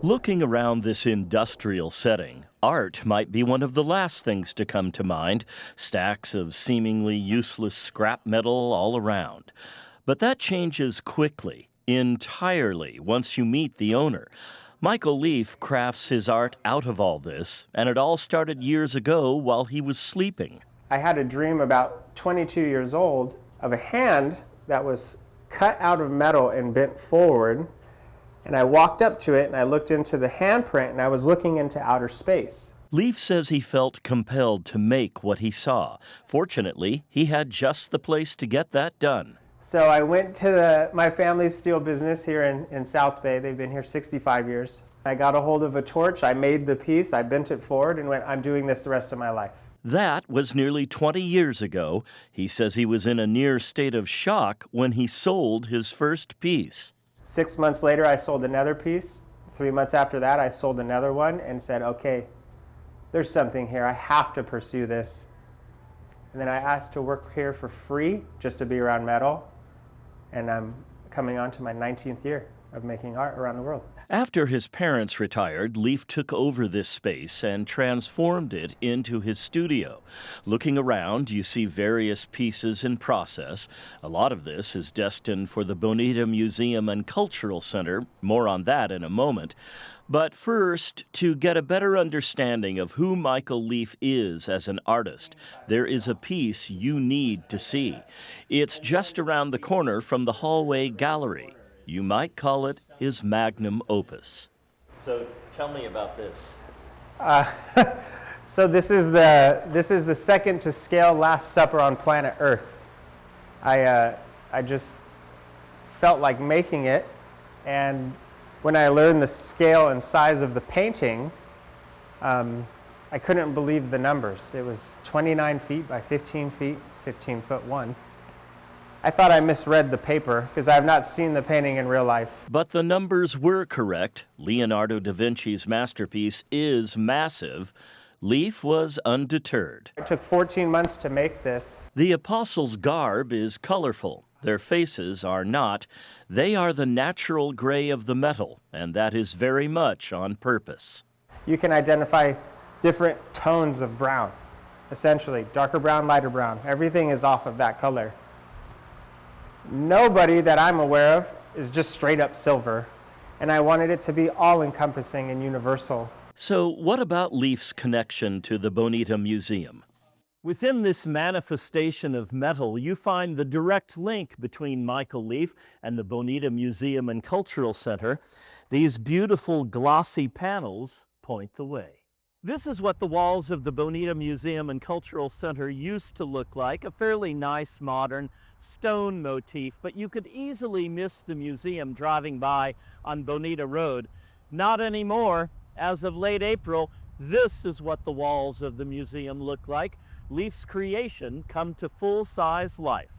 Looking around this industrial setting, art might be one of the last things to come to mind, stacks of seemingly useless scrap metal all around. But that changes quickly, entirely, once you meet the owner. Michael Leaf crafts his art out of all this, and it all started years ago while he was sleeping. I had a dream about 22 years old of a hand that was cut out of metal and bent forward. And I walked up to it and I looked into the handprint and I was looking into outer space. Leaf says he felt compelled to make what he saw. Fortunately, he had just the place to get that done. So I went to my family's steel business here in South Bay. They've been here 65 years. I got a hold of a torch, I made the piece, I bent it forward and went, I'm doing this the rest of my life. That was nearly 20 years ago. He says he was in a near state of shock when he sold his first piece. 6 months later, I sold another piece. 3 months after that, I sold another one and said, okay, there's something here. I have to pursue this. And then I asked to work here for free just to be around metal. And I'm coming on to my 19th year of making art around the world. After his parents retired, Leaf took over this space and transformed it into his studio. Looking around, you see various pieces in process. A lot of this is destined for the Bonita Museum and Cultural Center. More on that in a moment. But first, to get a better understanding of who Michael Leaf is as an artist, there is a piece you need to see. It's just around the corner from the hallway gallery. You might call it his magnum opus. So tell me about this. So this is the second to scale Last Supper on planet Earth. I just felt like making it, and when I learned the scale and size of the painting, I couldn't believe the numbers. It was 29 feet by 15 feet, 15 foot one. I thought I misread the paper because I have not seen the painting in real life. But the numbers were correct. Leonardo da Vinci's masterpiece is massive. Leaf was undeterred. It took 14 months to make this. The apostles' garb is colorful. Their faces are not. They are the natural gray of the metal, and that is very much on purpose. You can identify different tones of brown, essentially. Darker brown, lighter brown. Everything is off of that color. Nobody that I'm aware of is just straight up silver, and I wanted it to be all-encompassing and universal. So what about Leaf's connection to the Bonita Museum? Within this manifestation of metal, you find the direct link between Michael Leaf and the Bonita Museum and Cultural Center. These beautiful glossy panels point the way. This is what the walls of the Bonita Museum and Cultural Center used to look like, a fairly nice modern stone motif, but you could easily miss the museum driving by on Bonita Road. Not anymore. As of late April, this is what the walls of the museum look like. Leaf's creation come to full-size life.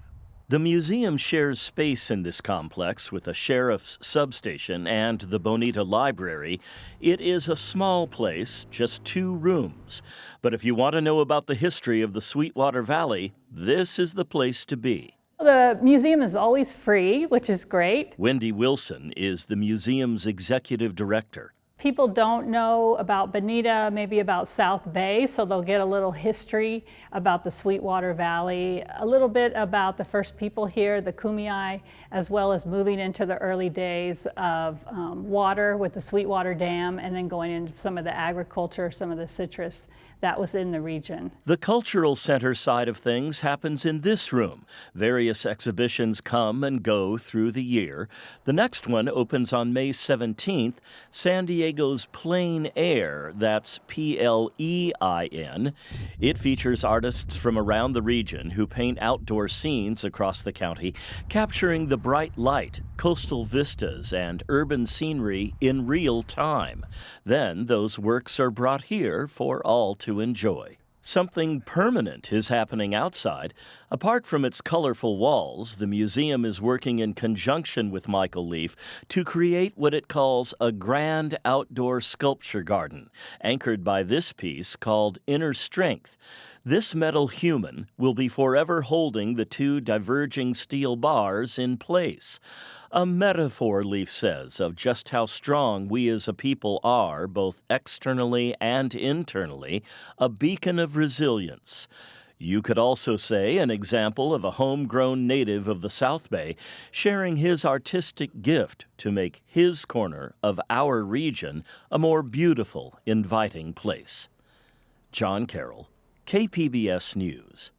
The museum shares space in this complex with a sheriff's substation and the Bonita Library. It is a small place, just 2 rooms. But if you want to know about the history of the Sweetwater Valley, this is the place to be. The museum is always free, which is great. Wendy Wilson is the museum's executive director. People don't know about Bonita, maybe about South Bay, so they'll get a little history about the Sweetwater Valley, a little bit about the first people here, the Kumeyaay, as well as moving into the early days of water with the Sweetwater Dam, and then going into some of the agriculture, some of the citrus that was in the region. The cultural center side of things happens in this room. Various exhibitions come and go through the year. The next one opens on May 17th, San Diego's Plein Air, that's P-L-E-I-N. It features artists from around the region who paint outdoor scenes across the county, capturing the bright light, coastal vistas, and urban scenery in real time. Then those works are brought here for all to enjoy. Something permanent is happening outside. Apart from its colorful walls, the museum is working in conjunction with Michael Leaf to create what it calls a grand outdoor sculpture garden, anchored by this piece called Inner Strength. This metal human will be forever holding the two diverging steel bars in place. A metaphor, Leaf says, of just how strong we as a people are, both externally and internally, a beacon of resilience. You could also say an example of a homegrown native of the South Bay sharing his artistic gift to make his corner of our region a more beautiful, inviting place. John Carroll, KPBS News.